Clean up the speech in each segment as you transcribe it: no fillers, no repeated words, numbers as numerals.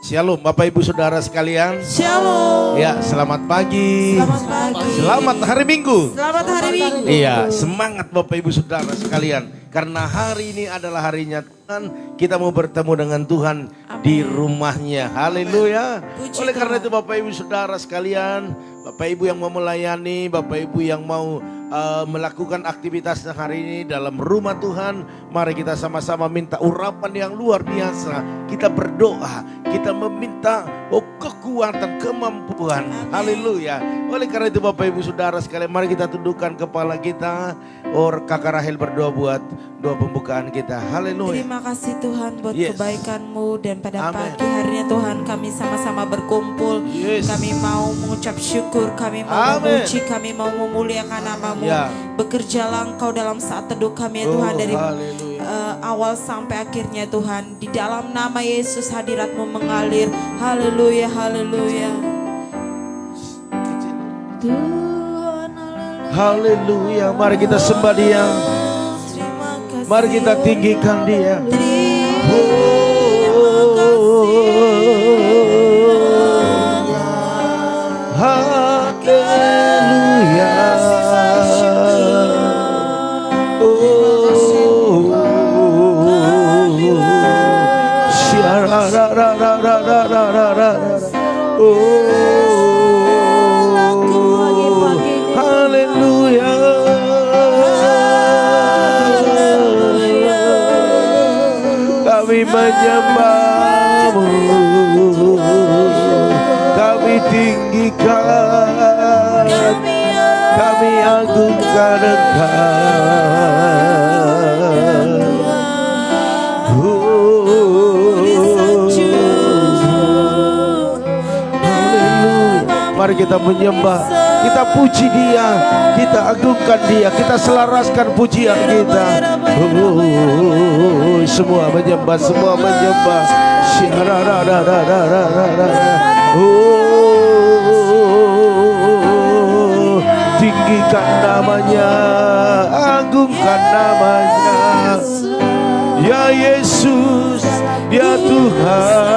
Shalom Bapak Ibu Saudara sekalian. Shalom. Ya, selamat pagi. Selamat pagi. Selamat hari Minggu. Selamat hari Minggu. Iya, semangat Bapak Ibu Saudara sekalian. Karena hari ini adalah harinya Tuhan. Kita mau bertemu dengan Tuhan di rumahnya. Haleluya. Oleh karena itu Bapak Ibu Saudara sekalian, Bapak Ibu yang mau melayani, Bapak Ibu yang mau melakukan aktivitas hari ini dalam rumah Tuhan, mari kita sama-sama minta urapan yang luar biasa. Kita berdoa, kita meminta kekuatan, kemampuan. Haleluya. Oleh karena itu Bapak Ibu Saudara sekalian, mari kita tundukkan kepala kita. Kakak Rahel berdoa buat doa pembukaan kita. Haleluya. Terima kasih Tuhan buat kebaikan-Mu, dan pada pagi harinya Tuhan kami sama-sama berkumpul. Kami mau mengucap syukur, kami mau memuji, kami mau memuliakan nama-Mu. Bekerjalah Engkau dalam saat teduh kami ya Tuhan, dari awal sampai akhirnya Tuhan. Di dalam nama Yesus hadirat-Mu mengalir. Haleluya, haleluya. Haleluya, mari kita sembah Dia. Mari kita tinggikan Dia. Haleluya. Kami menyembah-Mu, kami tinggikan, kami agungkan Engkau. Mari kita menyembah, kita puji Dia, kita agungkan Dia, kita selaraskan pujian kita. Semua menyembah, semua menyembah. Tinggikan namanya, agungkan namanya. Ya Yesus, ya Tuhan.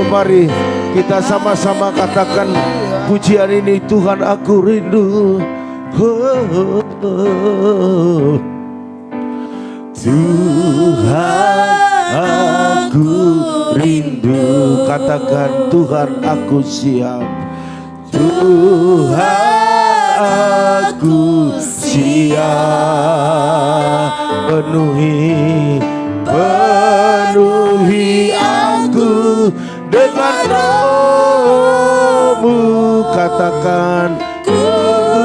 Mari kita sama-sama katakan pujian ini, Tuhan aku rindu. Tuhan aku rindu. Katakan Tuhan aku siap. Tuhan aku siap. Penuhi aku dengan Roh-Mu. Katakan ku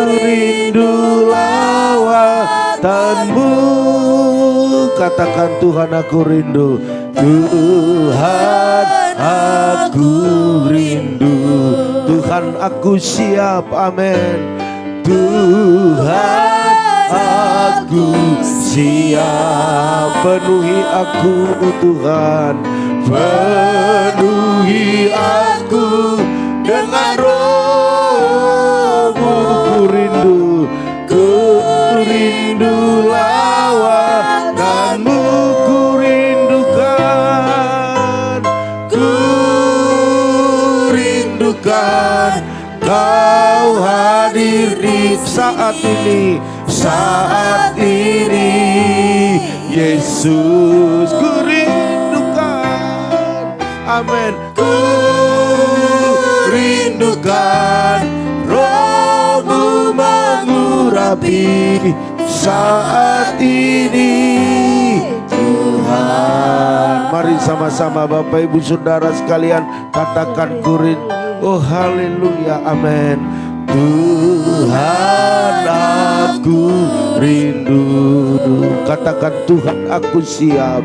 rindu lawatan-Mu. Katakan Tuhan aku rindu. Tuhan aku rindu. Tuhan aku siap. Amin. Tuhan aku siap. Penuhi aku Tuhan. Penuhi aku dengan Roh-Mu. Ku rindu lawatan-Mu. Ku rindukan Kau hadir di saat ini. Saat ini Yesus, ku rindukan. Amin. Ku rindukan Roh-Mu mengurapi saat ini Tuhan. bersama-sama Bapak Ibu Saudara sekalian katakan kurin. Oh haleluya, amin. Tuhan aku rindu. Katakan Tuhan aku siap.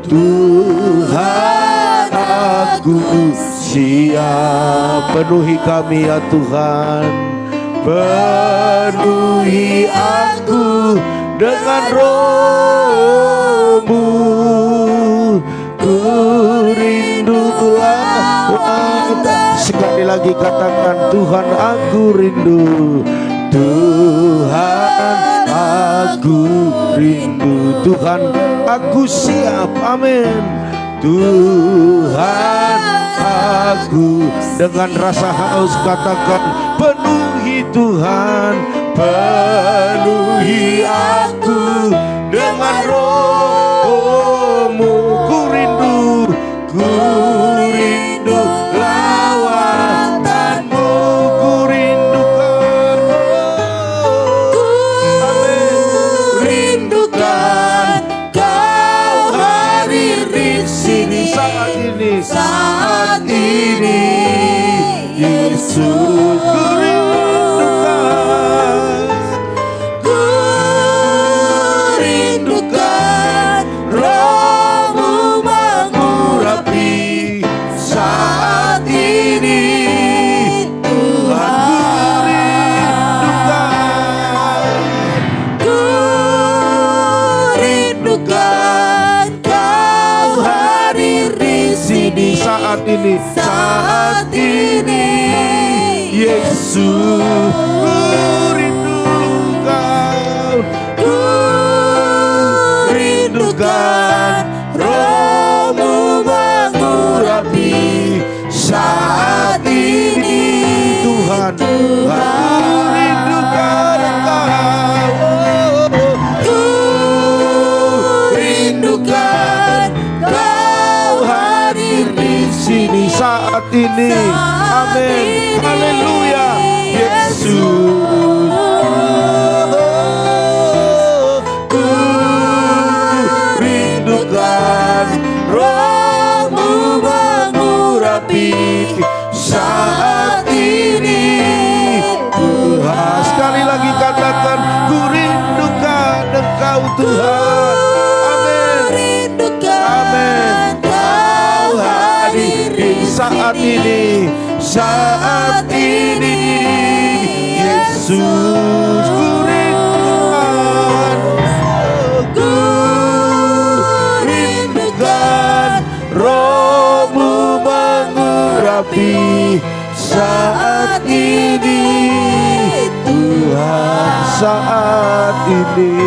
Tuhan aku siap. Penuhi kami ya Tuhan. Penuhi aku dengan Roh-Mu. Ku rindulah. Sekali lagi katakan Tuhan aku rindu. Tuhan aku rindu. Tuhan aku siap. Amin. Tuhan aku dengan rasa haus katakan penuhi Tuhan. Penuhi aku dengan Roh-Mu. Ku rindu. Ku rindu lawatanmu. Ku rindukan. Ku rindukan Kau hadir di sini saat ini. Saat ini Yesus. Ku rindukan. Ku rindukan Roh-Mu mengurapi saat ini. Tuhan ku rindukan Kau hadir di sini saat ini. Saat ini Yesus. Ku rindukan. Ku rindukan Roh-Mu mengurapi saat ini. Tuhan, Tuhan rindukan Engkau. Ku rindukan Kau hadir di sini saat ini. Amin. Haleluya. Yesus. Ku rindukan Roh-Mu mengurapi saat ini. Tuhan, sekali lagi katakan ku rindukan Engkau Tuhan. Amin. Amin. Kau hadir di saat ini. Saat ini Yesus. Ku rindukan. Ku rindukan Roh-Mu mengurapi saat ini. Tuhan, saat ini.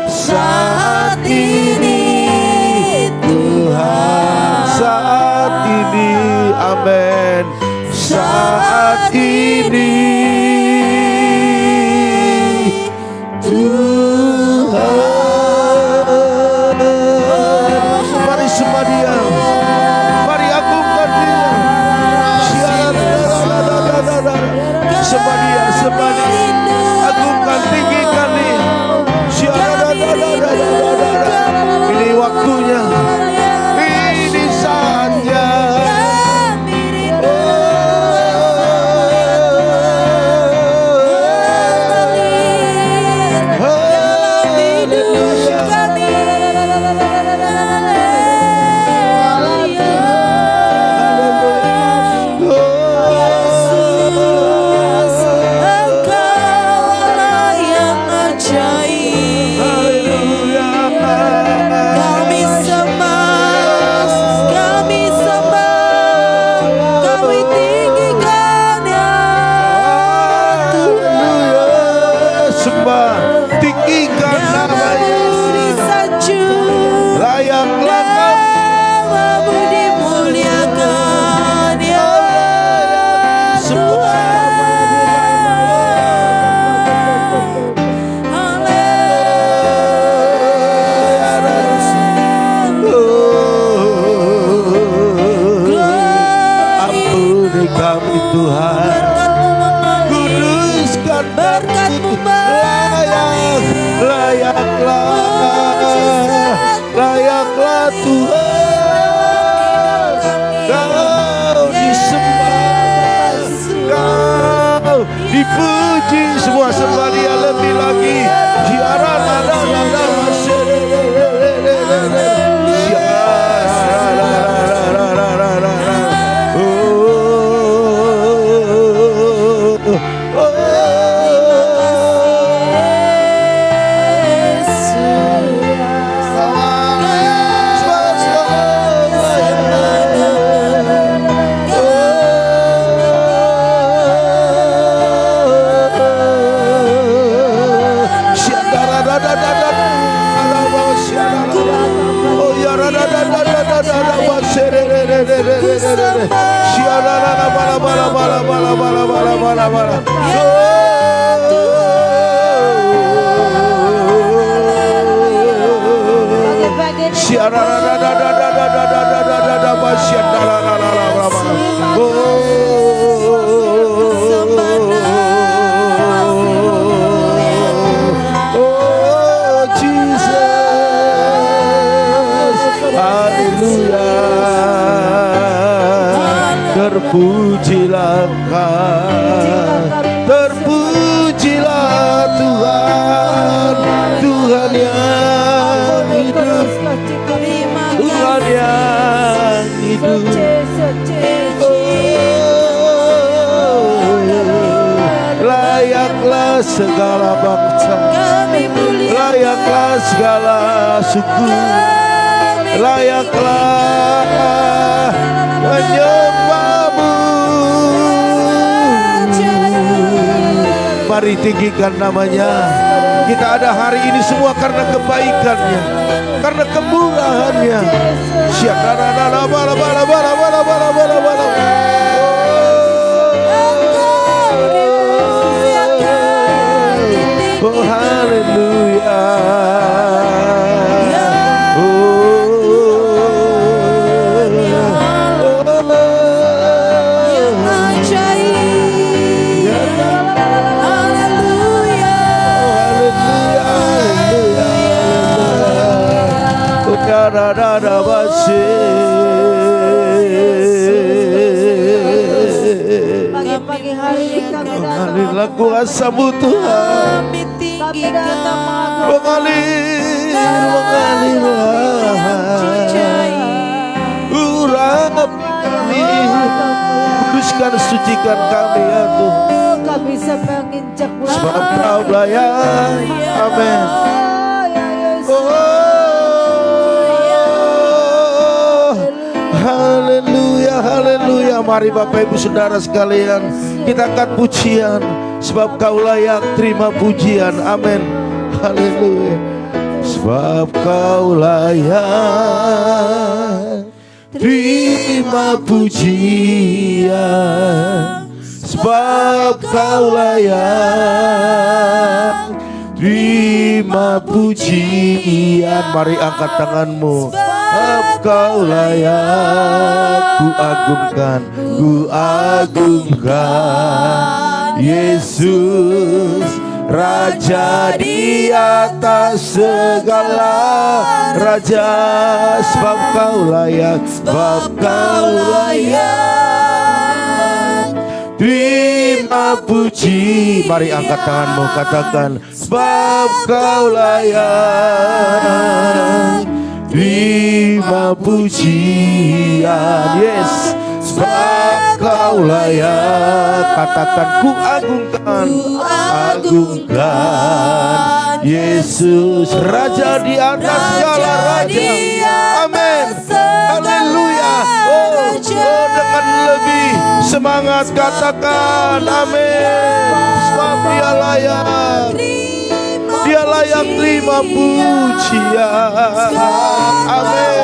Saat ini Tuhan. Saat ini. Amin. Saat ini Tuhan. Mari sembah Dia. Mari agungkan Dia. Sembah Dia, sembah Dia. Agungkan, tinggikan Dia. Ini waktunya. Ini saatnya. Tuhan, kuduskan berkat-Mu, layaklah Tuhan. Terpujilah Tuhan, Tuhan yang hidup, Tuhan yang hidup. Layaklah segala bangsa, layaklah segala suku, layaklah menyembahmu. Mari tinggikan namanya. Kita ada hari ini semua karena kebaikannya, karena kemurahannya. Oh haleluya. Pagi-pagi hari ini kami datang. Lagu asamu Tuhan. Kami tinggikan kuduskan, sucikan kami ya Tuhan. Kami bisa menginjak sebab Kau layak. Amin. Haleluya, haleluya. Mari Bapak Ibu Saudara sekalian, kita angkat pujian sebab Kau layak terima pujian. Amin. Haleluya. Sebab Kau layak terima pujian. Sebab Kau layak terima pujian. Mari angkat tanganmu. Sebab Kau layak, ku agungkan Yesus, Raja di atas segala raja. Sebab Kau layak, sebab Kau layak terima puji. Mari angkat tanganmu, katakan sebab Kau layak terima pujian. Yes, sebab Kau layak. Katakan ku agungkan Yesus, Raja di atas segala raja. Amin. Haleluya. Oh, dengan lebih semangat katakan amin. Sebab Dia layak, Dia layak terima pujian. Amin.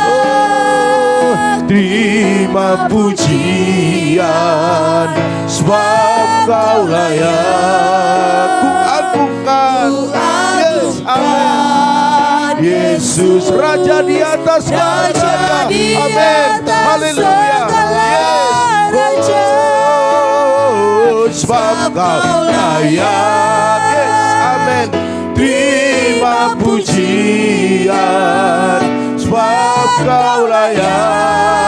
Oh, terima pujian. Sebab Kau layak, ku agungkan. Yes, amin. Yesus, Raja di atas segala raja. Amin. Haleluya. Yes. Oh, sebab Kau layak. Amin. Terima pujian. Sebab Kau layak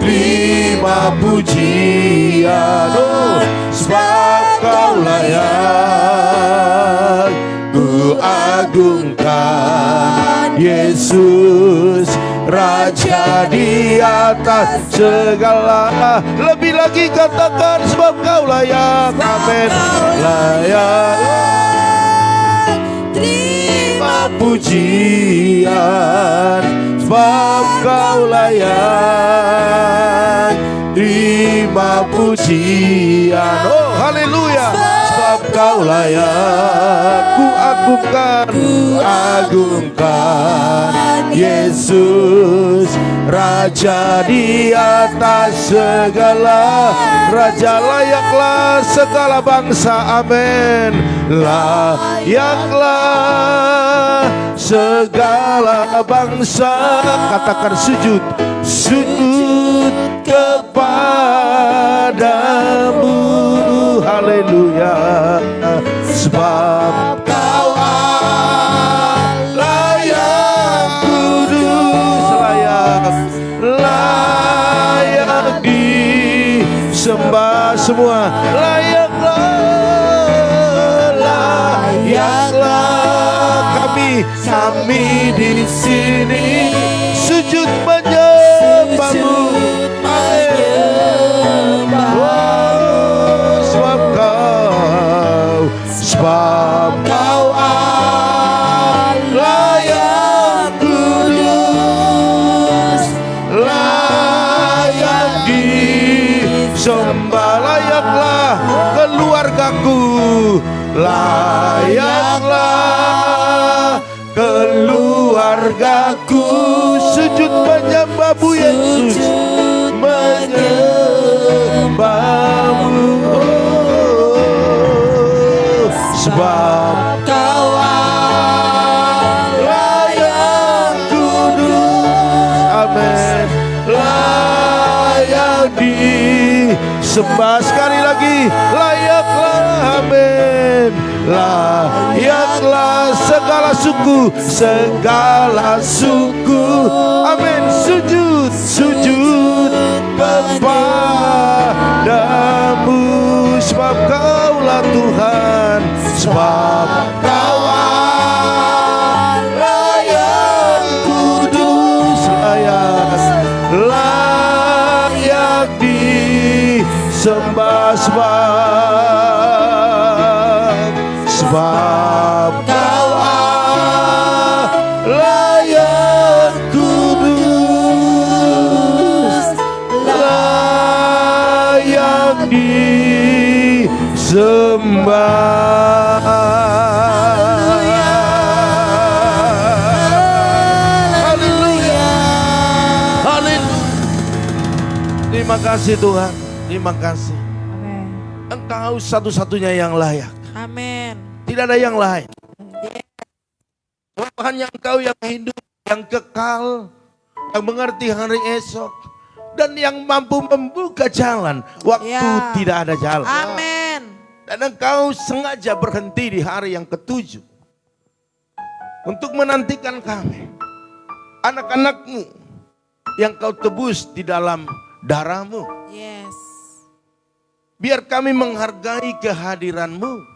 terima pujian. Oh, sebab Kau layak, ku agungkan Yesus, Raja di atas segala. Lebih lagi katakan sebab Kau layak. Amin. Layak terima pujian. Sebab Kau layak terima pujian. Oh haleluya. Sebab Kau layak ku agungkan Yesus, Raja di atas segala raja. Layaklah segala bangsa, amin. Layaklah segala bangsa. Katakan sujud, sujud kepadamu, haleluya. Sebab Kau Allah yang kudus, layak disembah semua. Layaklah kami di sini sujud menyembahmu. Sebab Kau Allah yang kudus, layak disembah. Layaklah keluargaku, layaklah keluargaku sujud menyembahmu Yesus, menyembahmu. Sebab Kau Allah yang kudus, amin. Layak disembah. Sekali lagi, layaklah, amin. Layaklah segala suku, amin. Sujud kepadamu. Sebab Kaulah Tuhan, sebab Kau Allah yang kudus, layak disembah. Sebab Kau Allah yang kudus, layak disembah. Haleluya. Haleluya. Terima kasih Tuhan, terima kasih. Amin. Engkau satu-satunya yang layak. Amin. Tidak ada yang lain. Hanya Engkau yang hidup, yang kekal, yang mengerti hari esok, dan yang mampu membuka jalan waktu tidak ada jalan. Amin. Dan Engkau sengaja berhenti di hari yang ke-7 untuk menantikan kami, anak-anak-Mu yang Kau tebus di dalam darah-Mu. Yes. Biar kami menghargai kehadiran-Mu,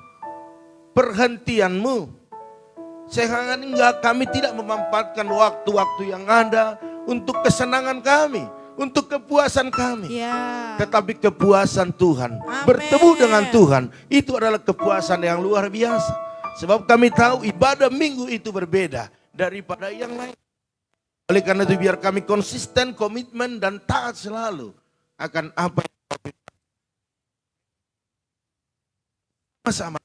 perhentian-Mu, sehingga kami tidak memanfaatkan waktu-waktu yang ada untuk kesenangan kami, untuk kepuasan kami. Ya. Tetapi kepuasan Tuhan, Amin. bertemu dengan Tuhan, itu adalah kepuasan yang luar biasa. Sebab kami tahu ibadah minggu itu berbeda daripada yang lain. Oleh karena itu biar kami konsisten, komitmen, dan taat selalu akan apa yang kami sama.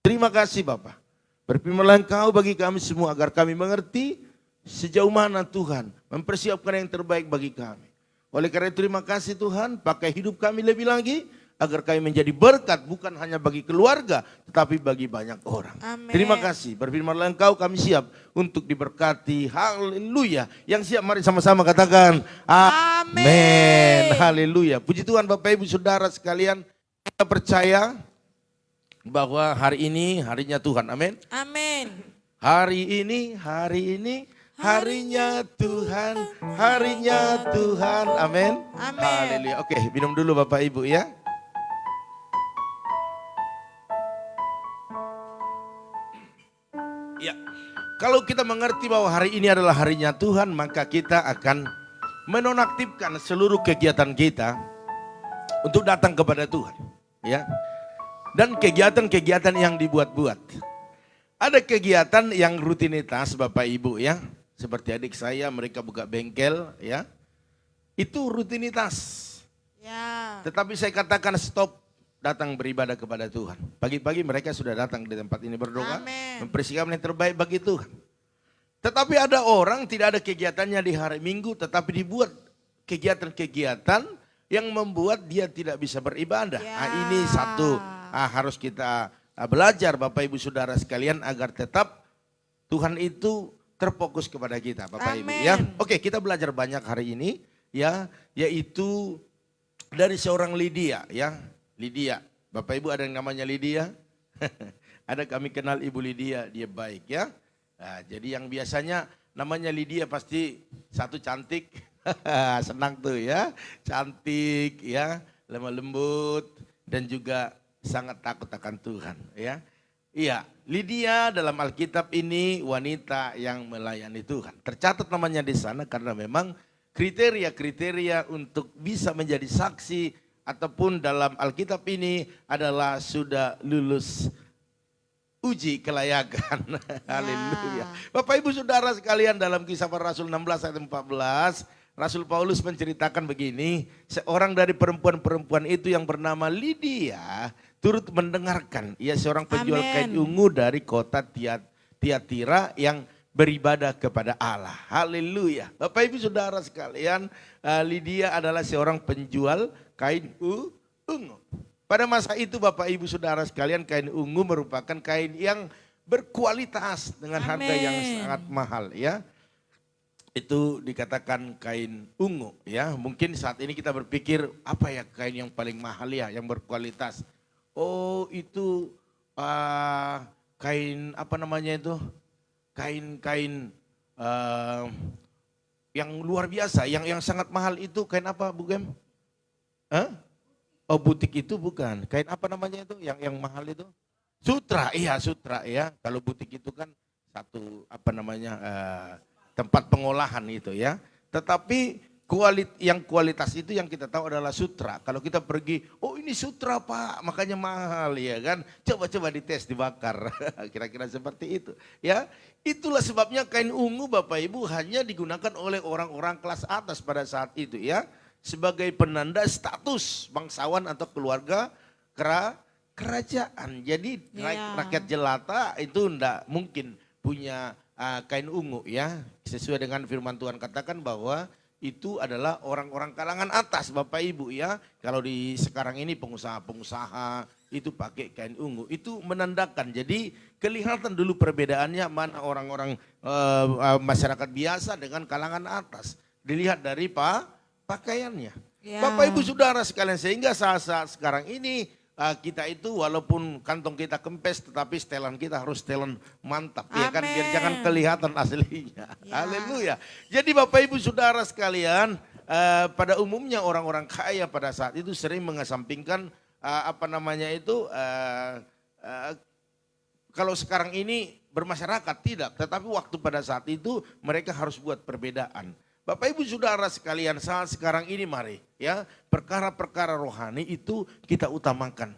Terima kasih Bapak. Berfirmanlah Engkau bagi kami semua agar kami mengerti sejauh mana Tuhan mempersiapkan yang terbaik bagi kami. Oleh karena itu terima kasih Tuhan, pakai hidup kami lebih lagi agar kami menjadi berkat bukan hanya bagi keluarga tetapi bagi banyak orang. Amin. Terima kasih. Berfirmanlah Engkau kami siap untuk diberkati. Haleluya. Yang siap mari sama-sama katakan amin. Haleluya. Puji Tuhan Bapak Ibu Saudara sekalian, kita percaya bahwa hari ini harinya Tuhan, amin. Amin. Hari ini harinya Tuhan, harinya Tuhan, amin. Amin. Haleluya. Oke, minum dulu Bapak Ibu ya. Ya, kalau kita mengerti bahwa hari ini adalah harinya Tuhan, maka kita akan menonaktifkan seluruh kegiatan kita untuk datang kepada Tuhan, ya. Dan kegiatan-kegiatan yang dibuat-buat. Ada kegiatan yang rutinitas Bapak Ibu ya. Seperti adik saya mereka buka bengkel ya. Itu rutinitas. Ya. Tetapi saya katakan stop. datang beribadah kepada Tuhan. Pagi-pagi mereka sudah datang di tempat ini berdoa, Amin. mempersiapkan yang terbaik bagi Tuhan. Tetapi ada orang tidak ada kegiatannya di hari Minggu, tetapi dibuat kegiatan-kegiatan yang membuat dia tidak bisa beribadah. Ya. Nah, ini satu harus kita belajar Bapak Ibu Saudara sekalian agar tetap Tuhan itu terfokus kepada kita Bapak Ibu ya. Oke, kita belajar banyak hari ini ya, yaitu dari seorang Lydia ya. Lydia, Bapak Ibu ada yang namanya Lydia? Ada, kami kenal Ibu Lydia, dia baik ya. Nah, jadi yang biasanya namanya Lydia pasti satu cantik, senang tuh ya, cantik ya, lemah lembut dan juga sangat takut akan Tuhan ya. Iya, Lydia dalam Alkitab ini wanita yang melayani Tuhan. Tercatat namanya di sana karena memang kriteria-kriteria untuk bisa menjadi saksi ataupun dalam Alkitab ini adalah sudah lulus uji kelayakan. Haleluya. Bapak Ibu Saudara sekalian, dalam Kisah Para Rasul 16 ayat 14, Rasul Paulus menceritakan begini, seorang dari perempuan-perempuan itu yang bernama Lydia turut mendengarkan. Ia seorang penjual kain ungu dari kota Tiatira yang beribadah kepada Allah. Haleluya. Bapak Ibu Saudara sekalian, Lydia adalah seorang penjual kain ungu. Pada masa itu Bapak Ibu Saudara sekalian, kain ungu merupakan kain yang berkualitas dengan harga yang sangat mahal ya. Itu dikatakan kain ungu ya. Mungkin saat ini kita berpikir apa ya kain yang paling mahal ya, yang berkualitas. Oh itu kain apa namanya itu? Kain-kain yang luar biasa, yang sangat mahal itu kain apa Bu Gem? Oh butik itu bukan, kain apa namanya itu yang mahal itu? Sutra, iya sutra ya. Kalau butik itu kan satu apa namanya tempat pengolahan itu ya. Tetapi yang kualitas itu yang kita tahu adalah sutra. Kalau kita pergi, oh ini sutra Pak, makanya mahal ya kan. Coba-coba dites, dibakar. Kira-kira seperti itu ya. Itulah sebabnya kain ungu Bapak Ibu hanya digunakan oleh orang-orang kelas atas pada saat itu ya. Sebagai penanda status bangsawan atau keluarga kerajaan. Jadi rakyat jelata itu enggak mungkin punya kain ungu ya. Sesuai dengan firman Tuhan katakan bahwa itu adalah orang-orang kalangan atas Bapak Ibu ya. Kalau di sekarang ini pengusaha-pengusaha itu pakai kain ungu. Itu menandakan, jadi kelihatan dulu perbedaannya mana orang-orang masyarakat biasa dengan kalangan atas. Dilihat dari pakaiannya. Ya. Bapak Ibu Saudara sekalian, sehingga saat-saat sekarang ini kita itu walaupun kantong kita kempes tetapi setelan kita harus setelan mantap. Ya kan, biar jangan kelihatan aslinya. Ya. Haleluya. Jadi Bapak Ibu Saudara sekalian, pada umumnya orang-orang kaya pada saat itu sering mengesampingkan apa namanya itu kalau sekarang ini bermasyarakat tidak, tetapi waktu pada saat itu mereka harus buat perbedaan. Bapak Ibu Saudara sekalian, saat sekarang ini mari ya, perkara-perkara rohani itu kita utamakan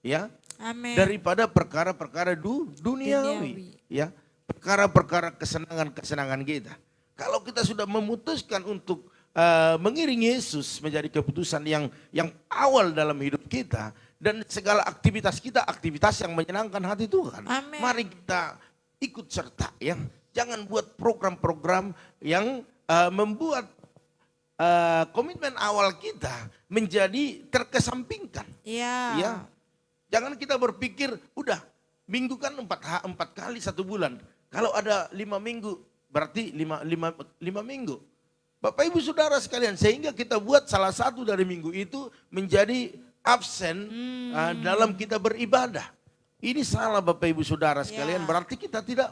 ya. Amin. Daripada perkara-perkara duniawi ya. Perkara-perkara kesenangan kita. Kalau kita sudah memutuskan untuk mengiring Yesus menjadi keputusan yang awal dalam hidup kita, dan segala aktivitas kita aktivitas yang menyenangkan hati Tuhan. Amin. Mari kita ikut serta ya. Jangan buat program-program yang membuat komitmen awal kita menjadi terkesampingkan. Ya. Jangan kita berpikir udah minggu kan 4 kali 1 bulan. Kalau ada 5 minggu berarti 5 minggu. Bapak Ibu Saudara sekalian, sehingga kita buat salah satu dari minggu itu menjadi absen dalam kita beribadah. Ini salah Bapak Ibu Saudara sekalian, berarti kita tidak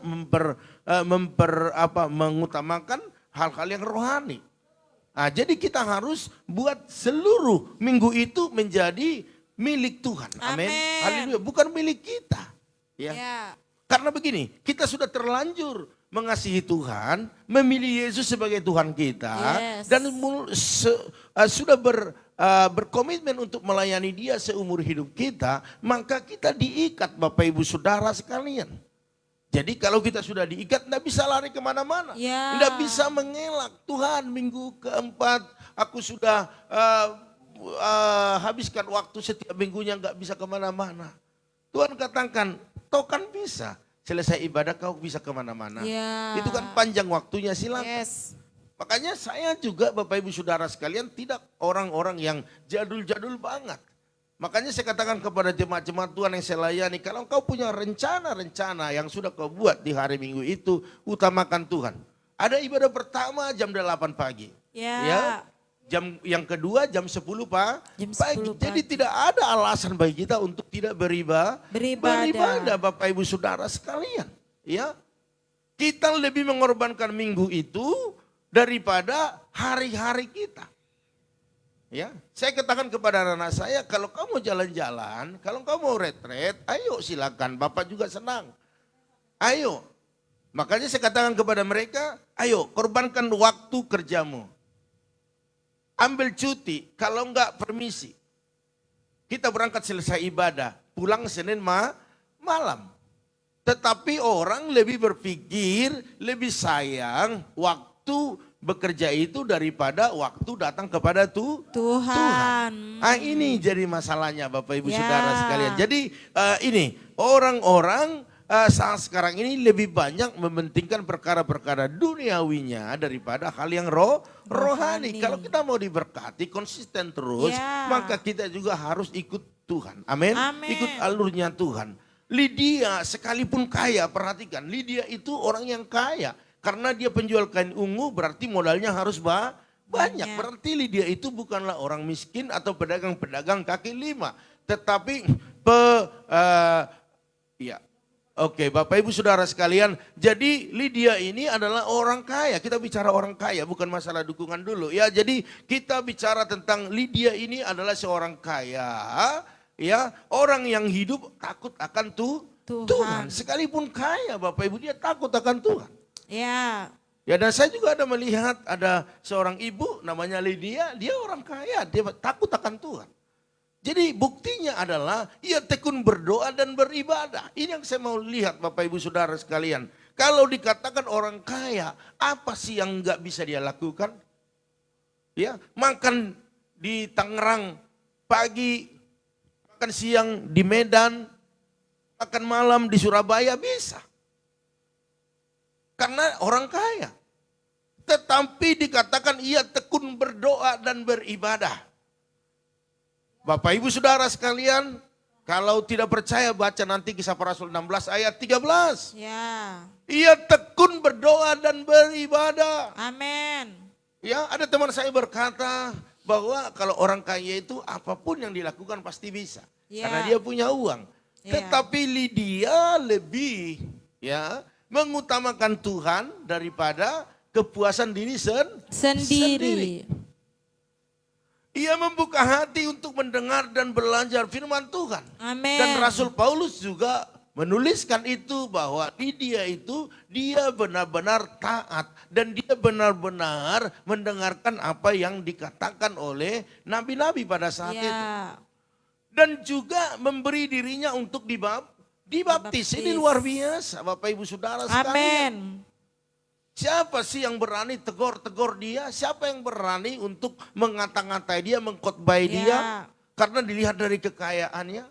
mengutamakan hal-hal yang rohani. Nah, jadi kita harus buat seluruh minggu itu menjadi milik Tuhan. Amin. Haleluya, bukan milik kita. Ya. Karena begini, kita sudah terlanjur mengasihi Tuhan, memilih Yesus sebagai Tuhan kita, dan sudah berkomitmen untuk melayani Dia seumur hidup kita, maka kita diikat Bapak Ibu Saudara sekalian. Jadi kalau kita sudah diikat, tidak bisa lari kemana-mana. Tidak bisa mengelak. Tuhan, minggu keempat aku sudah habiskan waktu setiap minggunya nggak bisa kemana-mana. Tuhan katakan, toh kan bisa. Selesai ibadah kau bisa kemana-mana. Ya. Itu kan panjang waktunya, silakan. Yes. Makanya saya juga Bapak Ibu Saudara sekalian tidak orang-orang yang jadul-jadul banget. Makanya saya katakan kepada jemaat-jemaat Tuhan yang saya layani, kalau kau punya rencana-rencana yang sudah kau buat di hari Minggu itu, utamakan Tuhan. Ada ibadah pertama jam 8 pagi. Ya. Jam yang kedua jam 10 Jam 10 pagi. pagi. Jadi tidak ada alasan bagi kita untuk tidak beribadah Bapak Ibu Saudara sekalian. Ya. Kita lebih mengorbankan minggu itu daripada hari-hari kita. Ya, saya katakan kepada anak saya, kalau kamu jalan-jalan, kalau kamu mau retret, ayo silakan, Bapak juga senang. Ayo. Makanya saya katakan kepada mereka, ayo korbankan waktu kerjamu. Ambil cuti, kalau enggak permisi. Kita berangkat selesai ibadah, pulang Senin malam. Tetapi orang lebih berpikir, lebih sayang waktu bekerja itu daripada waktu datang kepada Tuhan. Ini jadi masalahnya Bapak Ibu Saudara sekalian. Jadi ini orang-orang saat sekarang ini lebih banyak mementingkan perkara-perkara duniawinya daripada hal yang rohani. Kalau kita mau diberkati konsisten terus, maka kita juga harus ikut Tuhan. Amin. Ikut alurnya Tuhan. Lydia sekalipun kaya, perhatikan, Lydia itu orang yang kaya. Karena dia penjual kain ungu berarti modalnya harus banyak. Berarti Lydia itu bukanlah orang miskin atau pedagang-pedagang kaki lima. Tetapi Oke, Bapak Ibu Saudara sekalian. Jadi Lydia ini adalah orang kaya. Kita bicara orang kaya, bukan masalah dukungan dulu. Ya, jadi kita bicara tentang Lydia ini adalah seorang kaya. Ya, orang yang hidup takut akan Tuhan. Sekalipun kaya Bapak Ibu, dia takut akan Tuhan. Ya, dan saya juga ada melihat ada seorang ibu namanya Lydia, dia orang kaya, dia takut akan Tuhan. Jadi buktinya adalah ia tekun berdoa dan beribadah. Ini yang saya mau lihat Bapak Ibu Saudara sekalian. Kalau dikatakan orang kaya, apa sih yang nggak bisa dia lakukan? Ya, makan di Tangerang pagi, makan siang di Medan, makan malam di Surabaya bisa. Karena orang kaya. Tetapi dikatakan ia tekun berdoa dan beribadah. Bapak Ibu Saudara sekalian, kalau tidak percaya baca nanti Kisah Para Rasul 16 ayat 13. Ya. Ia tekun berdoa dan beribadah. Amin. Ya, ada teman saya berkata bahwa kalau orang kaya itu apapun yang dilakukan pasti bisa. Karena dia punya uang. Tetapi Lydia lebih mengutamakan Tuhan daripada kepuasan diri sendiri. Ia membuka hati untuk mendengar dan belajar firman Tuhan. Amin. Dan Rasul Paulus juga menuliskan itu bahwa Lydia itu dia benar-benar taat dan dia benar-benar mendengarkan apa yang dikatakan oleh nabi-nabi pada saat itu. Dan juga memberi dirinya untuk dibaptis. Ini luar biasa Bapak Ibu Saudara sekalian. Amin. Siapa sih yang berani tegur-tegur dia? Siapa yang berani untuk mengata-ngatai dia, mengkhotbah dia? Karena dilihat dari kekayaannya.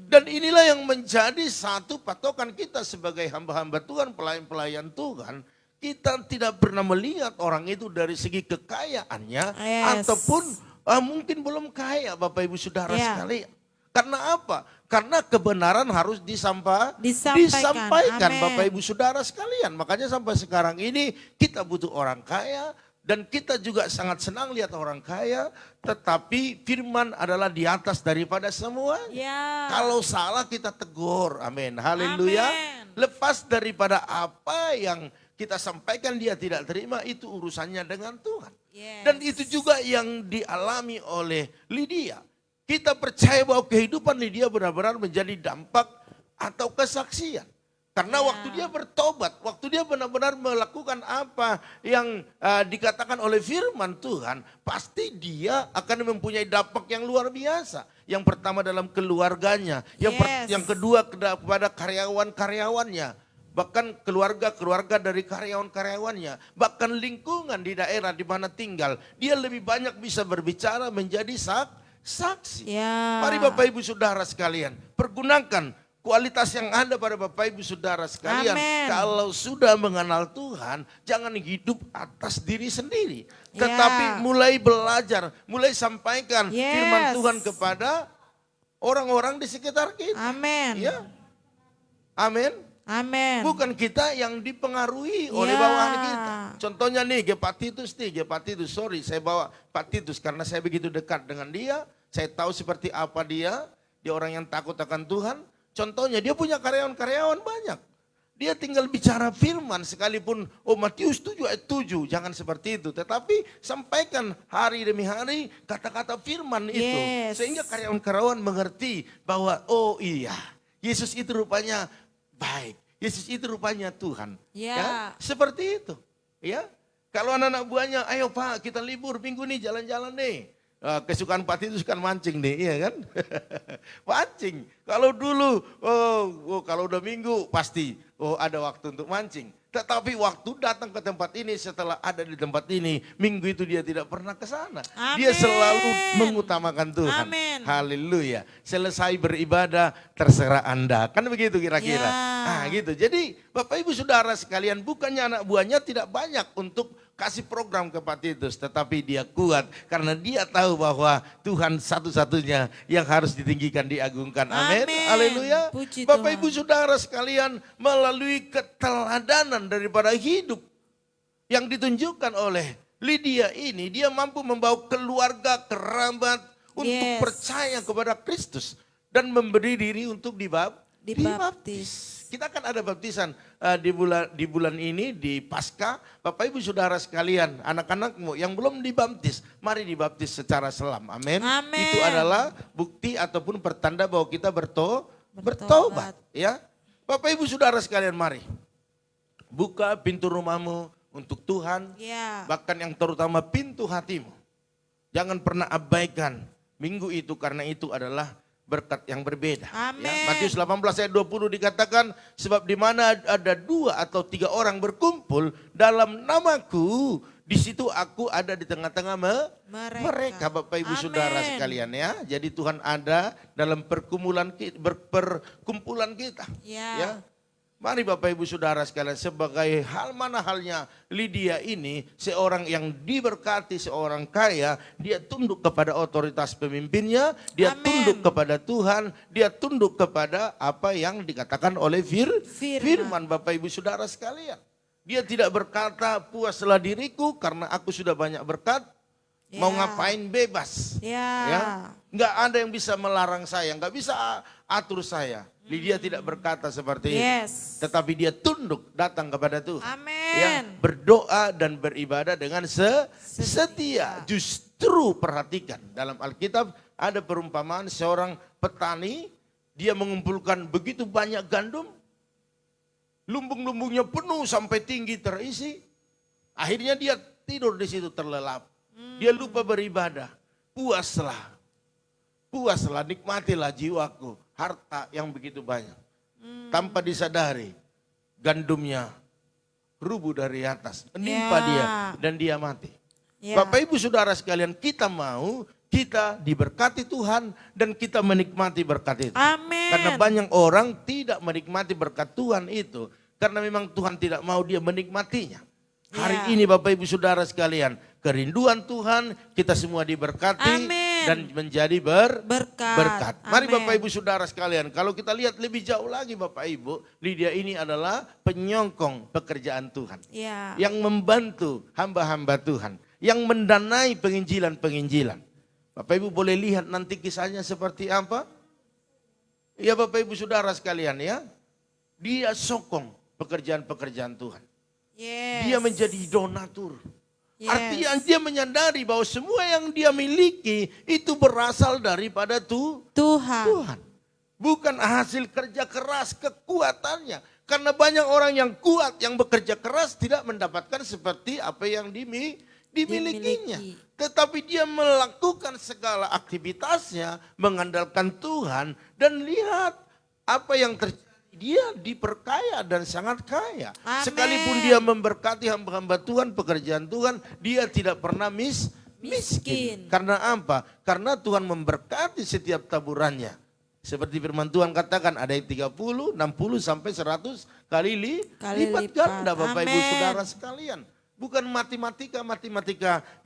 Dan inilah yang menjadi satu patokan kita sebagai hamba-hamba Tuhan, pelayan-pelayan Tuhan. Kita tidak pernah melihat orang itu dari segi kekayaannya ataupun mungkin belum kaya Bapak Ibu Saudara sekalian. Karena apa? Karena kebenaran harus disampaikan Bapak Ibu Saudara sekalian. Makanya sampai sekarang ini kita butuh orang kaya. Dan kita juga sangat senang lihat orang kaya. Tetapi firman adalah di atas daripada semua. Kalau salah kita tegur. Amin. Haleluya. Lepas daripada apa yang kita sampaikan dia tidak terima, itu urusannya dengan Tuhan. Dan itu juga yang dialami oleh Lydia. Kita percaya bahwa kehidupan Lydia benar-benar menjadi dampak atau kesaksian. Karena waktu dia bertobat, waktu dia benar-benar melakukan apa yang dikatakan oleh firman Tuhan, pasti dia akan mempunyai dampak yang luar biasa. Yang pertama dalam keluarganya, yang kedua kepada karyawan-karyawannya. bahkan keluarga-keluarga dari karyawan-karyawannya, bahkan lingkungan di daerah di mana tinggal. Dia lebih banyak bisa berbicara menjadi saksi. Ya. Mari Bapak Ibu Saudara sekalian, pergunakan kualitas yang ada pada Bapak Ibu Saudara sekalian. Amen. Kalau sudah mengenal Tuhan, jangan hidup atas diri sendiri. Tetapi mulai belajar, mulai sampaikan firman Tuhan kepada orang-orang di sekitar kita. Amin. Ya. Amin. Amin. Bukan kita yang dipengaruhi oleh bawahan kita. Contohnya nih Gepatitus sorry saya bawa Pak Titus karena saya begitu dekat dengan dia. Saya tahu seperti apa dia orang yang takut akan Tuhan. Contohnya dia punya karyawan-karyawan banyak. Dia tinggal bicara firman sekalipun Matius 7 ayat 7. Jangan seperti itu. Tetapi sampaikan hari demi hari kata-kata firman itu. Sehingga karyawan-karyawan mengerti bahwa iya Yesus itu rupanya baik. Yesus itu rupanya Tuhan. Ya, seperti itu. Ya. Kalau anak-anak buahnya, ayo Pak kita libur minggu nih jalan-jalan nih. Kesukaan Pak Titus kan mancing nih, iya kan? Mancing. Kalau dulu, kalau udah minggu pasti ada waktu untuk mancing. Tetapi waktu datang ke tempat ini setelah ada di tempat ini, minggu itu dia tidak pernah ke sana. Dia selalu mengutamakan Tuhan. Amin. Haleluya. Selesai beribadah terserah Anda. Kan begitu kira-kira. Gitu. Jadi Bapak Ibu Saudara sekalian, bukannya anak buahnya tidak banyak untuk kasih program ke Pak Titus, tetapi dia kuat karena dia tahu bahwa Tuhan satu-satunya yang harus ditinggikan, diagungkan. Amin. Haleluya. Bapak Ibu Saudara sekalian, melalui keteladanan daripada hidup yang ditunjukkan oleh Lydia ini, dia mampu membawa keluarga, kerabat untuk percaya kepada Kristus dan memberi diri untuk dibaptis. Kita akan ada baptisan di bulan ini di Paskah. Bapak Ibu Saudara sekalian, anak-anakmu yang belum dibaptis, mari dibaptis secara selam. Amin. Itu adalah bukti ataupun pertanda bahwa kita bertobat. Ya, Bapak Ibu Saudara sekalian, mari buka pintu rumahmu untuk Tuhan. Bahkan yang terutama pintu hatimu. Jangan pernah abaikan minggu itu karena itu adalah berkat yang berbeda. Amin. Ya, Matius 18 ayat 20 dikatakan, sebab di mana ada 2 atau 3 orang berkumpul dalam namaku, di situ aku ada di tengah-tengah mereka. Bapak Ibu Saudara sekalian ya. Jadi Tuhan ada dalam perkumpulan kita. Ya. Mari Bapak Ibu Saudara sekalian, sebagai hal mana halnya Lydia ini, seorang yang diberkati, seorang kaya, dia tunduk kepada otoritas pemimpinnya, dia tunduk kepada Tuhan, dia tunduk kepada apa yang dikatakan oleh firman Bapak Ibu Saudara sekalian. Dia tidak berkata, puaslah diriku karena aku sudah banyak berkat, mau ngapain bebas. Ya. Nggak ada yang bisa melarang saya, nggak bisa atur saya. Lydia tidak berkata seperti itu. Tetapi dia tunduk datang kepada Tuhan. Amin. Ya, berdoa dan beribadah dengan setia. Justru perhatikan dalam Alkitab ada perumpamaan seorang petani. Dia mengumpulkan begitu banyak gandum. Lumbung-lumbungnya penuh sampai tinggi terisi. Akhirnya dia tidur di situ terlelap. Dia lupa beribadah. Puaslah, nikmatilah jiwaku. Harta yang begitu banyak. Tanpa disadari gandumnya rubuh dari atas. Menimpa dia dan dia mati. Bapak Ibu Saudara sekalian, kita diberkati Tuhan dan kita menikmati berkat itu. Amin. Karena banyak orang tidak menikmati berkat Tuhan itu. Karena memang Tuhan tidak mau dia menikmatinya. Hari ini Bapak Ibu Saudara sekalian, kerinduan Tuhan, kita semua diberkati dan menjadi berkat. Mari Bapak Ibu Saudara sekalian, kalau kita lihat lebih jauh lagi Bapak Ibu, Lydia ini adalah penyongkong pekerjaan Tuhan. Yang membantu hamba-hamba Tuhan, yang mendanai penginjilan-penginjilan. Bapak Ibu boleh lihat nanti kisahnya seperti apa? Ya Bapak Ibu Saudara sekalian ya, dia sokong pekerjaan-pekerjaan Tuhan. Dia menjadi donatur. Artinya dia menyadari bahwa semua yang dia miliki itu berasal daripada Tuhan. Bukan hasil kerja keras, kekuatannya. Karena banyak orang yang kuat, yang bekerja keras tidak mendapatkan seperti apa yang dimilikinya. Tetapi dia melakukan segala aktivitasnya mengandalkan Tuhan dan lihat apa yang terjadi dia diperkaya dan sangat kaya. Amin. Sekalipun dia memberkati hamba-hamba Tuhan, pekerjaan Tuhan, dia tidak pernah miskin. Karena apa? Karena Tuhan memberkati setiap taburannya. Seperti firman Tuhan katakan, ada yang 30, 60 sampai 100 kali lipat ganda Bapak Ibu Saudara sekalian. Bukan matematika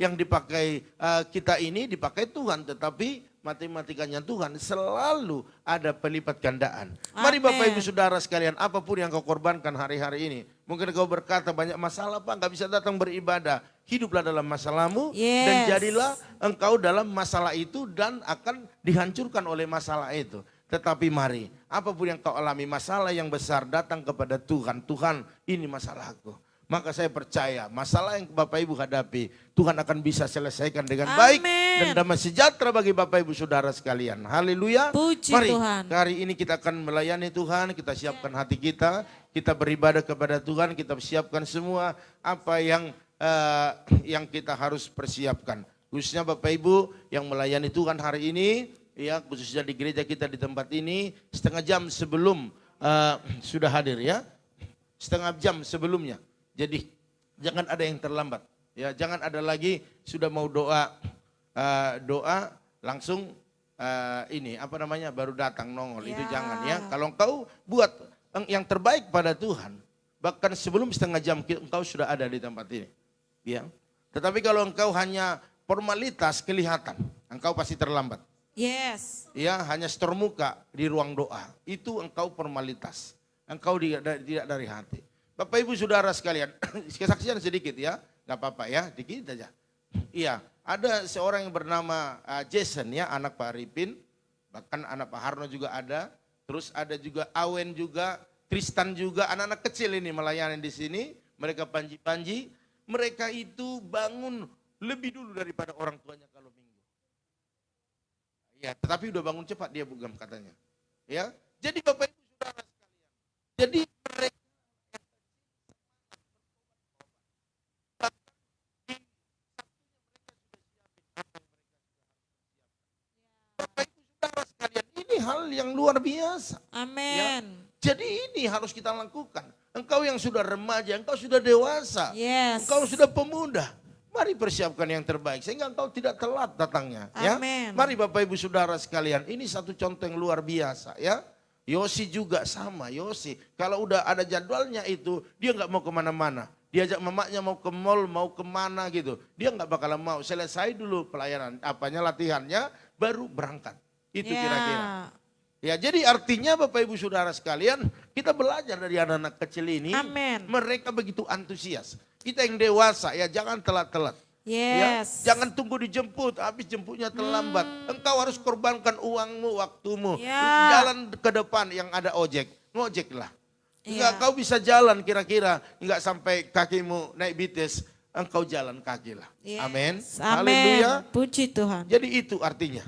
yang dipakai kita ini dipakai Tuhan, tetapi matematikanya Tuhan selalu ada pelipat gandaan. Mari Bapak Ibu Saudara sekalian, apapun yang kau korbankan hari-hari ini. Mungkin kau berkata banyak masalah Pak, gak bisa datang beribadah. Hiduplah dalam masalahmu dan jadilah engkau dalam masalah itu dan akan dihancurkan oleh masalah itu. Tetapi mari, apapun yang kau alami, masalah yang besar datang kepada Tuhan. Tuhan, ini masalahku. Maka saya percaya masalah yang Bapak Ibu hadapi, Tuhan akan bisa selesaikan dengan baik dan damai sejahtera bagi Bapak Ibu Saudara sekalian. Haleluya. Mari, hari ini kita akan melayani Tuhan, kita siapkan hati kita beribadah kepada Tuhan, kita siapkan semua apa yang kita harus persiapkan. Khususnya Bapak Ibu yang melayani Tuhan hari ini, ya khususnya di gereja kita di tempat ini, setengah jam sebelum sudah hadir ya, setengah jam sebelumnya. Jadi jangan ada yang terlambat, ya jangan ada lagi sudah mau doa langsung baru datang nongol itu jangan ya. Kalau engkau buat yang terbaik pada Tuhan, bahkan sebelum setengah jam engkau sudah ada di tempat ini, ya. Tetapi kalau engkau hanya formalitas kelihatan, engkau pasti terlambat. Yes. Ya hanya setor muka di ruang doa, itu engkau formalitas, engkau tidak dari hati. Bapak Ibu Saudara sekalian, kesaksian sedikit ya, nggak apa-apa ya, dikit aja. Iya, ada seorang yang bernama Jason ya, anak Pak Arifin, bahkan anak Pak Harno juga ada, terus ada juga Awen juga, Tristan juga, anak-anak kecil ini melayani di sini, mereka panji-panji, mereka itu bangun lebih dulu daripada orang tuanya kalau minggu. Ya, tetapi udah bangun cepat dia bukan katanya. Ya, jadi Bapak Ibu Saudara sekalian, jadi mereka hal yang luar biasa. Amin. Ya. Jadi ini harus kita lakukan. Engkau yang sudah remaja, engkau sudah dewasa, engkau sudah pemuda. Mari persiapkan yang terbaik sehingga engkau tidak telat datangnya. Amin. Ya. Mari Bapak Ibu Saudara sekalian, ini satu contoh yang luar biasa ya. Yosi juga sama, Yosi. Kalau udah ada jadwalnya itu, dia nggak mau kemana-mana. Diajak mamaknya mau ke mall, mau kemana gitu. Dia nggak bakalan mau. Selesai dulu pelayanan, latihannya, baru berangkat. Itu kira-kira. Ya jadi artinya Bapak Ibu Saudara sekalian, kita belajar dari anak-anak kecil ini. Amin. Mereka begitu antusias. Kita yang dewasa ya jangan telat-telat. Yes. Ya, jangan tunggu dijemput, habis jemputnya terlambat. Engkau harus korbankan uangmu, waktumu. Jalan ke depan yang ada ojek, ngojeklah. Enggak kau bisa jalan kira-kira, enggak sampai kakimu naik BTS, engkau jalan kaki lah. Amin. Haleluya. Puji Tuhan. Jadi itu artinya.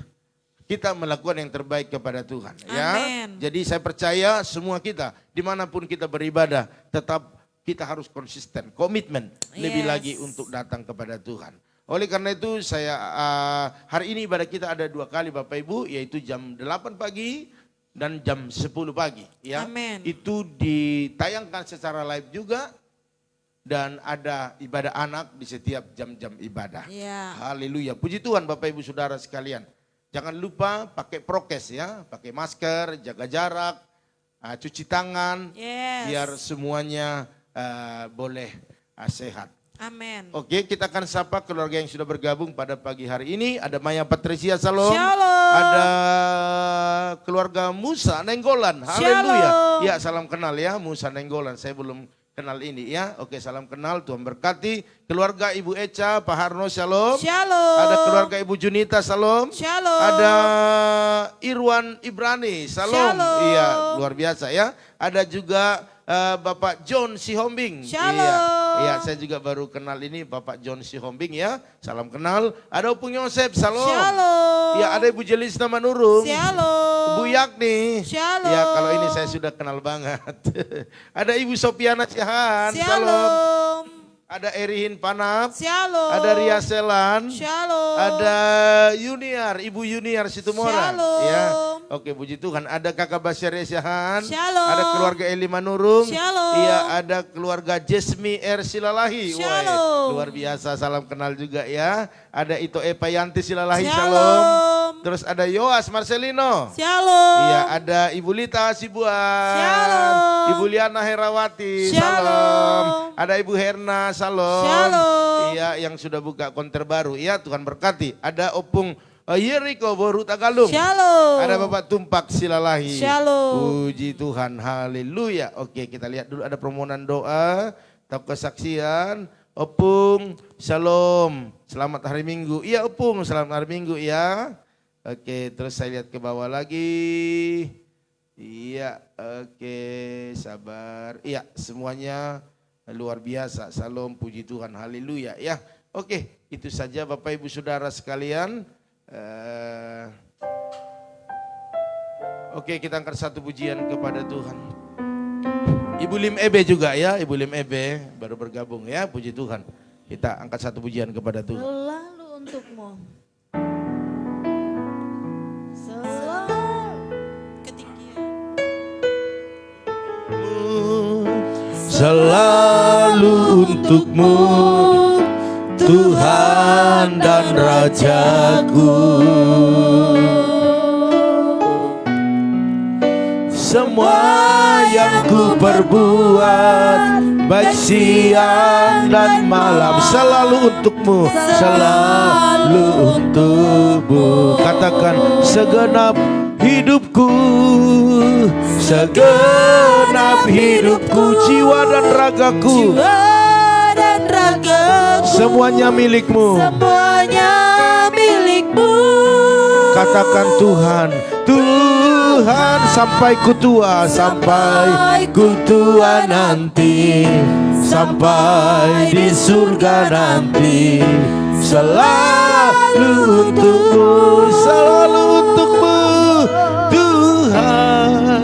Kita melakukan yang terbaik kepada Tuhan. Ya. Amen. Jadi saya percaya semua kita, dimanapun kita beribadah, tetap kita harus konsisten, komitmen lebih lagi untuk datang kepada Tuhan. Oleh karena itu saya hari ini ibadah kita ada 2 kali Bapak Ibu, yaitu jam 8 pagi dan jam 10 pagi. Ya. Amen. Itu ditayangkan secara live juga. Dan ada ibadah anak di setiap jam-jam ibadah. Haleluya. Puji Tuhan Bapak Ibu Saudara sekalian. Jangan lupa pakai prokes ya, pakai masker, jaga jarak, cuci tangan, biar semuanya boleh sehat. Amin. Oke, kita akan sapa keluarga yang sudah bergabung pada pagi hari ini. Ada Maya Patricia, salam. Shalom. Ada keluarga Musa Nenggolan, haleluya. Ya, salam kenal ya Musa Nenggolan, saya belum kenal ini ya. Oke, salam kenal, Tuhan berkati. Keluarga Ibu Eca, Pak Harno, shalom. Shalom. Ada keluarga Ibu Junita, shalom. Shalom. Ada Irwan Ibrani, shalom. Shalom. Iya, luar biasa ya. Ada juga Bapak John Sihombing. Shalom. Iya, saya juga baru kenal ini Bapak John Sihombing ya. Salam kenal. Ada Opung Yosep, shalom. Shalom. Ya, ada Ibu Jelis Namanurung. Shalom. Bu Yakni. Shalom. Ya, kalau ini saya sudah kenal banget. Ada Ibu Sopiana Siahan. Shalom. Ada Erihin Panap. Shalom. Ada Ria Selan. Shalom. Ada Yuniar, Ibu Yuniar Situmorang. Shalom. Ya. Oke, puji Tuhan. Ada Kakak Basyar Syahan. Shalom. Ada keluarga Eli Manurung. Shalom. Iya, ada keluarga Jesmi R Silalahi. Shalom. Luar biasa, salam kenal juga ya. Ada Ito Epa Yanti Silalahi. Shalom. Shalom. Terus ada Yoas Marcelino. Shalom. Iya, ada Ibu Lita Sibuan. Shalom. Ibu Liana Herawati. Shalom. Ada Ibu Herna. Shalom. Shalom. Iya, yang sudah buka konter baru. Iya, Tuhan berkati. Ada Opung Yeriko Boru Tagalung. Shalom. Ada Bapak Tumpak Silalahi. Shalom. Puji Tuhan, haleluya. Oke, kita lihat dulu ada permohonan doa atau kesaksian. Opung, shalom. Selamat hari Minggu. Iya, Opung, selamat hari Minggu ya. Oke, terus saya lihat ke bawah lagi. Iya, oke, sabar. Iya, semuanya luar biasa. Salam, puji Tuhan, haleluya ya. Oke, itu saja Bapak Ibu Saudara sekalian. Oke, kita angkat satu pujian kepada Tuhan. Ibu Lim Ebe juga ya, Ibu Lim Ebe baru bergabung ya, puji Tuhan. Kita angkat satu pujian kepada Tuhan. Selalu untukmu. Selalu. Ketinggian. Selalu untukmu Tuhan dan Rajaku. Semua yang ku perbuat, baik siang dan malam, selalu untukmu, selalu untukmu. Katakan segenap hidupku, segenap hidupku, jiwa dan ragaku, Dan ragaku. semuanya milikmu. Semuanya milikmu. Katakan Tuhan, Tuhan sampai ku tua, sampai ku tua nanti, sampai di surga nanti, selalu untukmu, selalu untukmu Tuhan,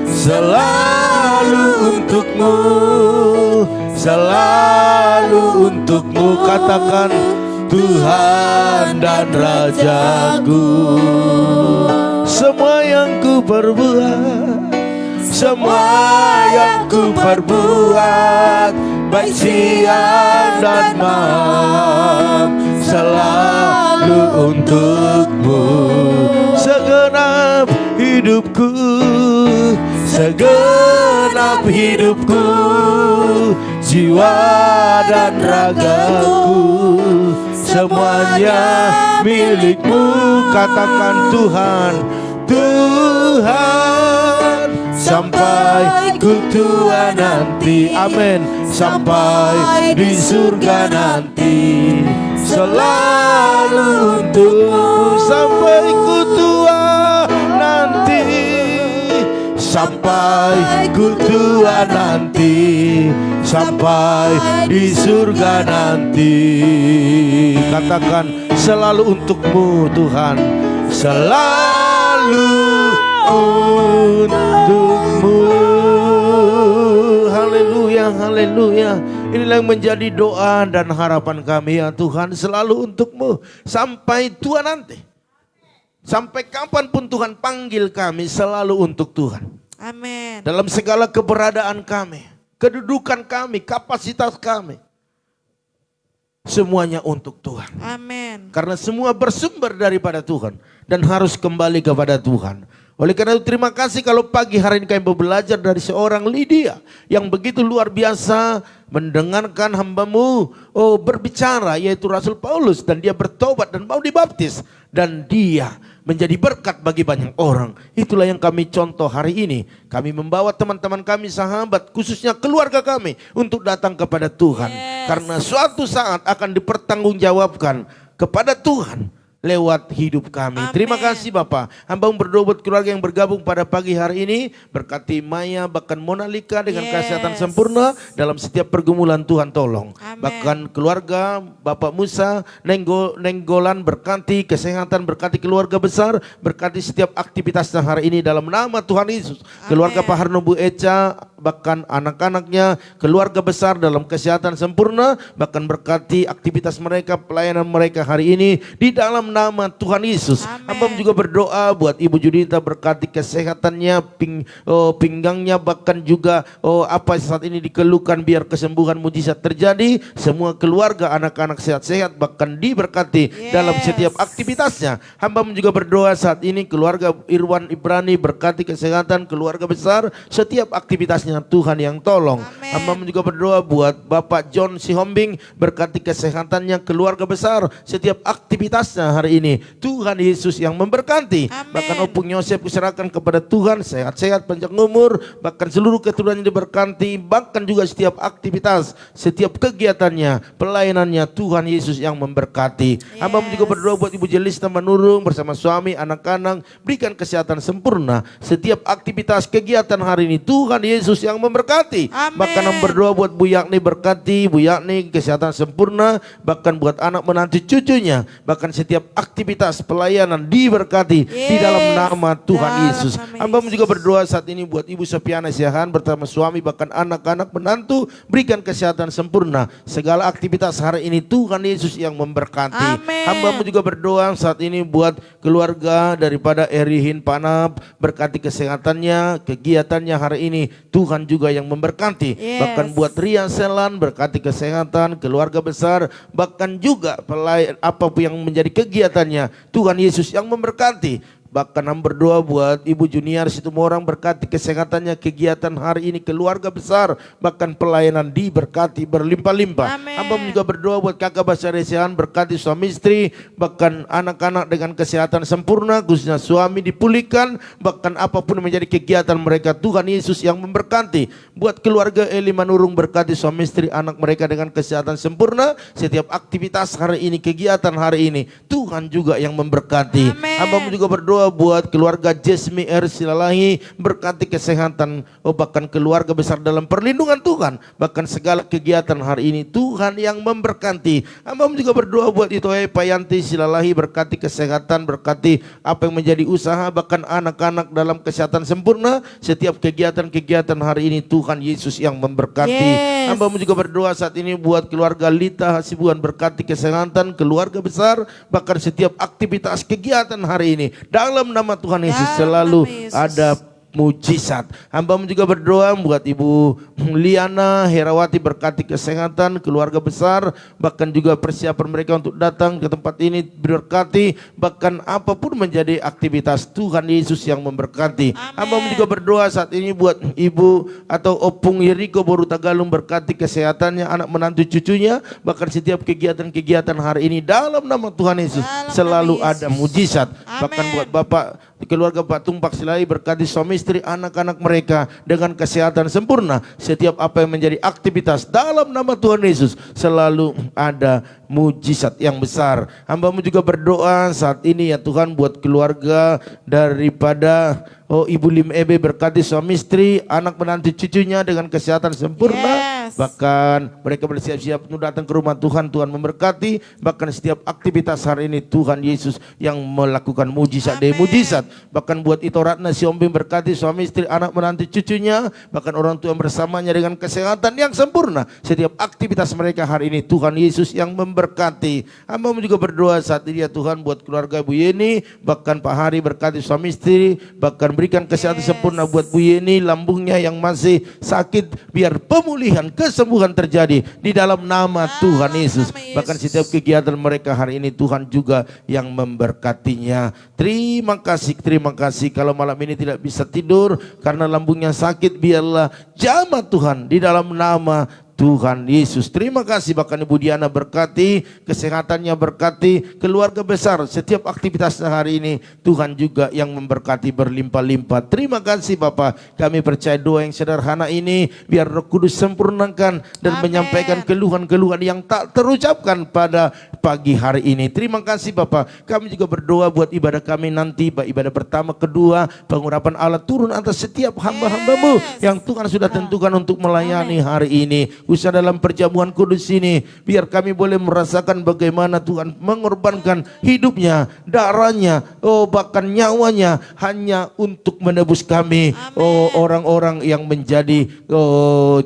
selalu untukmu, selalu untukmu. Katakan Tuhan dan Rajaku. Semua yang ku perbuat, semua yang ku perbuat, baik siang dan malam, selalu untukmu. Segenap hidupku, segenap hidupku, jiwa dan ragaku, semuanya milikmu. Katakan Tuhan, Tuhan, sampai ku tua nanti, amin, sampai di surga nanti, selalu untukmu, sampai ku tua nanti, sampai ku tua nanti, sampai di surga nanti. Katakan selalu untukmu Tuhan, selalu untukmu. Haleluya, haleluya. Inilah yang menjadi doa dan harapan kami ya Tuhan, selalu untukmu sampai tua nanti. Sampai kapanpun Tuhan panggil kami, selalu untuk Tuhan. Amin. Dalam segala keberadaan kami, kedudukan kami, kapasitas kami, semuanya untuk Tuhan. Amin. Karena semua bersumber daripada Tuhan dan harus kembali kepada Tuhan. Oleh karena itu terima kasih kalau pagi hari ini kami belajar dari seorang Lydia yang begitu luar biasa mendengarkan hambamu berbicara, yaitu Rasul Paulus, dan dia bertobat dan mau dibaptis dan dia menjadi berkat bagi banyak orang. Itulah yang kami contoh hari ini. Kami membawa teman-teman kami, sahabat, khususnya keluarga kami untuk datang kepada Tuhan. Yes. Karena suatu saat akan dipertanggungjawabkan kepada Tuhan lewat hidup kami. Amen. Terima kasih Bapak. Hamba berdoa buat keluarga yang bergabung pada pagi hari ini. Berkati Maya bahkan Monalika dengan kesehatan sempurna dalam setiap pergumulan Tuhan tolong. Amen. Bahkan keluarga Bapak Musa, Nenggolan berkati kesehatan, berkati keluarga besar, berkati setiap aktivitasnya hari ini dalam nama Tuhan Yesus. Keluarga Pak Harno Bu Eca, bahkan anak-anaknya, keluarga besar dalam kesehatan sempurna, bahkan berkati aktivitas mereka, pelayanan mereka hari ini di dalam nama Tuhan Yesus. Hamba juga berdoa buat Ibu Judita, berkati kesehatannya, pinggangnya, bahkan juga apa saat ini dikeluhkan, biar kesembuhan mujizat terjadi. Semua keluarga anak-anak sehat-sehat, bahkan diberkati dalam setiap aktivitasnya. Hamba juga berdoa saat ini keluarga Irwan Ibrani, berkati kesehatan keluarga besar, setiap aktivitasnya Tuhan yang tolong. Hamba juga berdoa buat Bapak John Sihombing, berkati kesehatannya keluarga besar, setiap aktivitasnya hari ini Tuhan Yesus yang memberkati. Bahkan Opung Yosef kuserahkan kepada Tuhan, sehat-sehat, panjang umur, bahkan seluruh keturunannya diberkati, bahkan juga setiap aktivitas, setiap kegiatannya, pelayanannya Tuhan Yesus yang memberkati. Hamba juga berdoa buat Ibu Jelista Manurung bersama suami, anak-anak, berikan kesehatan sempurna. Setiap aktivitas kegiatan hari ini Tuhan Yesus yang memberkati. Bahkan hamba berdoa buat Bu Yakni, berkati Bu Yakni kesehatan sempurna, bahkan buat anak menantu cucunya, bahkan setiap aktivitas pelayanan diberkati di dalam nama Tuhan Yesus. Hamba juga berdoa saat ini buat Ibu Sofiana Siahan bersama suami, bahkan anak-anak menantu, berikan kesehatan sempurna. Segala aktivitas hari ini Tuhan Yesus yang memberkati. Hamba juga berdoa saat ini buat keluarga daripada Erihin Panap, berkati kesehatannya, kegiatannya hari ini Tuhan juga yang memberkati. Bahkan buat Ria Selan, berkati kesehatan, keluarga besar, bahkan juga apapun yang menjadi kegiatannya Tuhan Yesus yang memberkati. Bahkan hamba berdoa buat Ibu Junior Situmorang, berkati kesehatannya, kegiatan hari ini keluarga besar, bahkan pelayanan diberkati berlimpah-limpah. Hamba juga berdoa buat Kakak Basari Siahan, berkati suami istri, bahkan anak-anak dengan kesehatan sempurna, khususnya suami dipulihkan, bahkan apapun menjadi kegiatan mereka Tuhan Yesus yang memberkati. Buat keluarga Eli Manurung, berkati suami istri, anak mereka dengan kesehatan sempurna, setiap aktivitas hari ini, kegiatan hari ini Tuhan juga yang memberkati. Hamba juga berdoa buat keluarga Jesmi R. Silalahi, berkati kesehatan, bahkan keluarga besar dalam perlindungan Tuhan, bahkan segala kegiatan hari ini Tuhan yang memberkati. Hamba juga berdoa buat Itoe Payanti Silalahi, berkati kesehatan, berkati apa yang menjadi usaha, bahkan anak-anak dalam kesehatan sempurna, setiap kegiatan-kegiatan hari ini Tuhan Yesus yang memberkati. Hamba juga berdoa saat ini buat keluarga Lita Hasibuan, berkati kesehatan, keluarga besar, bahkan setiap aktivitas kegiatan hari ini dalam nama Tuhan Yesus selalu ada mujizat. Hamba juga berdoa buat Ibu Liana Herawati, berkati kesehatan, keluarga besar, bahkan juga persiapan mereka untuk datang ke tempat ini berkati, bahkan apapun menjadi aktivitas Tuhan Yesus yang memberkati. Hamba juga berdoa saat ini buat Ibu atau Opung Yeriko Boru Tagalung, berkati kesehatannya, anak menantu cucunya, bahkan setiap kegiatan-kegiatan hari ini dalam nama Tuhan Yesus selalu ada mujizat. Bahkan buat Bapak keluarga Pak Tumpak Silai, berkati suami istri, anak-anak mereka dengan kesehatan sempurna. Setiap apa yang menjadi aktivitas dalam nama Tuhan Yesus selalu ada mujizat yang besar. Hamba-Mu juga berdoa saat ini ya Tuhan buat keluarga daripada Ibu Lim Ebe, berkati suami istri, anak menantu cucunya dengan kesehatan sempurna. Bahkan mereka bersiap-siap untuk datang ke rumah Tuhan, Tuhan memberkati. Bahkan setiap aktivitas hari ini Tuhan Yesus yang melakukan mujizat demi mujizat. Bahkan buat Ito Ratna Siombing, berkati suami istri, anak menantu cucunya, bahkan orang tua bersamanya dengan kesehatan yang sempurna. Setiap aktivitas mereka hari ini Tuhan Yesus yang memberkati. Hamba juga berdoa saat ini ya Tuhan buat keluarga Bu Yeni, bahkan Pak Hari, berkati suami istri, bahkan berikan kesehatan sempurna buat Bu Yeni, lambungnya yang masih sakit, biar pemulihan, kesembuhan terjadi di dalam nama Tuhan Yesus. Bahkan setiap kegiatan mereka hari ini Tuhan juga yang memberkatinya. Terima kasih. Kalau malam ini tidak bisa tidur karena lambungnya sakit, biarlah jamah Tuhan di dalam nama Tuhan Yesus. Terima kasih. Bahkan Ibu Diana berkati kesehatannya, berkati keluarga besar, setiap aktivitasnya hari ini Tuhan juga yang memberkati berlimpah-limpah. Terima kasih Bapak, kami percaya doa yang sederhana ini biar Roh Kudus sempurnakan dan menyampaikan keluhan-keluhan yang tak terucapkan pada pagi hari ini. Terima kasih Bapak. Kami juga berdoa buat ibadah kami nanti, ibadah pertama, kedua, pengurapan Allah turun atas setiap hamba-hamba-Mu yang Tuhan sudah tentukan untuk melayani hari ini. khususnya dalam perjamuan kudus ini. Biar kami boleh merasakan bagaimana Tuhan mengorbankan hidupnya, darahnya, bahkan nyawanya hanya untuk menebus kami, orang-orang yang menjadi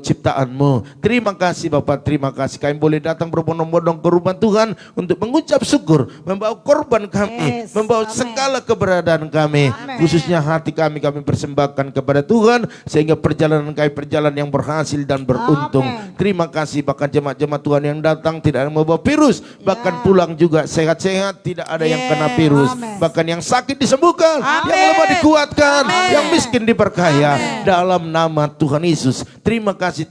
ciptaan-Mu. Terima kasih Bapak, terima kasih kami boleh datang berbondong-bondong ke rumah Tuhan untuk mengucap syukur, membawa korban kami, membawa segala keberadaan kami, khususnya hati kami persembahkan kepada Tuhan, sehingga perjalanan kami perjalanan yang berhasil dan beruntung. Terima kasih bahkan jemaat-jemaat Tuhan yang datang tidak ada membawa virus, bahkan pulang juga sehat-sehat, tidak ada yang kena virus, bahkan yang sakit disembuhkan, yang lemah dikuatkan, yang miskin diperkaya dalam nama Tuhan Yesus. Terima kasih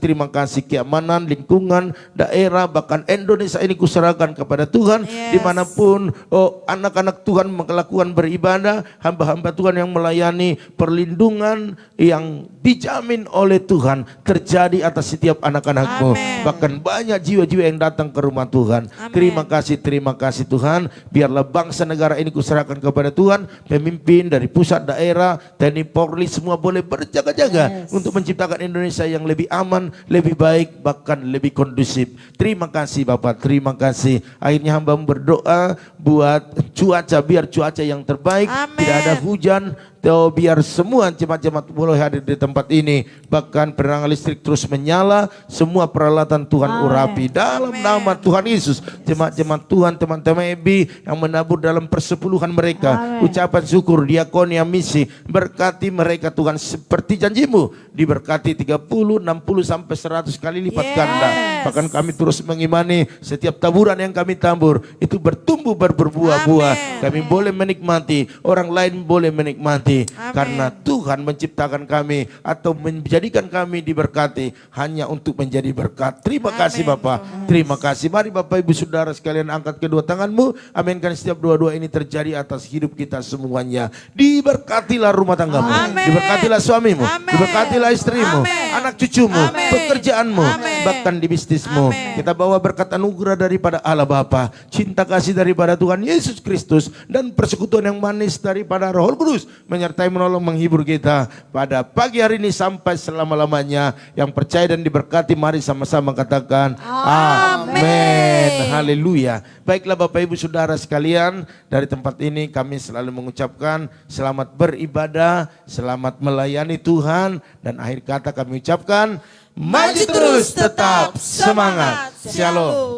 keamanan, lingkungan, daerah, bahkan Indonesia ini kuserahkan kepada Tuhan. Dimanapun anak-anak Tuhan melakukan beribadah, hamba-hamba Tuhan yang melayani, perlindungan yang dijamin oleh Tuhan terjadi atas setiap anak-anak-Mu. Bahkan banyak jiwa-jiwa yang datang ke rumah Tuhan. Terima kasih Tuhan. Biarlah bangsa negara ini kuserahkan kepada Tuhan. Pemimpin dari pusat, daerah, TNI, Polri semua boleh berjaga-jaga untuk menciptakan Indonesia yang lebih aman, lebih baik, bahkan lebih kondusif. Terima kasih Bapak, terima kasih. Akhirnya hamba berdoa buat cuaca, biar cuaca yang terbaik, tidak ada hujan, biar semua jemaat-jemaat boleh hadir di tempat ini. Bahkan penerangan listrik terus menyala, semua peralatan Tuhan urapi dalam nama Tuhan Yesus. Jemaat-jemaat Tuhan, teman-teman EBI yang menabur dalam persepuluhan mereka, ucapan syukur, diakonia, misi, berkati mereka Tuhan seperti janji-Mu, diberkati 30, 60 sampai 100 kali lipat ganda. Bahkan kami terus mengimani setiap taburan yang kami tabur itu bertumbuh berbuah-buah. Kami boleh menikmati, orang lain boleh menikmati. Karena Tuhan menciptakan kami atau menjadikan kami diberkati hanya untuk menjadi berkat. Terima kasih Bapak, terima kasih. Mari Bapak Ibu Saudara sekalian angkat kedua tanganmu, aminkan setiap doa-doa ini terjadi atas hidup kita semuanya. Diberkatilah rumah tanggamu, diberkatilah suamimu, diberkatilah istrimu, anak cucumu, pekerjaanmu, bahkan di bisnismu. Kita bawa berkat anugerah daripada Allah Bapa, cinta kasih daripada Tuhan Yesus Kristus, dan persekutuan yang manis daripada Roh Kudus menyertai, menolong, menghibur kita pada pagi hari ini sampai selama-lamanya. Yang percaya dan diberkati, mari sama-sama katakan amin. Haleluya. Baiklah Bapak Ibu Saudara sekalian, dari tempat ini kami selalu mengucapkan selamat beribadah, selamat melayani Tuhan, dan akhir kata kami ucapkan maju terus, tetap semangat. Shalom.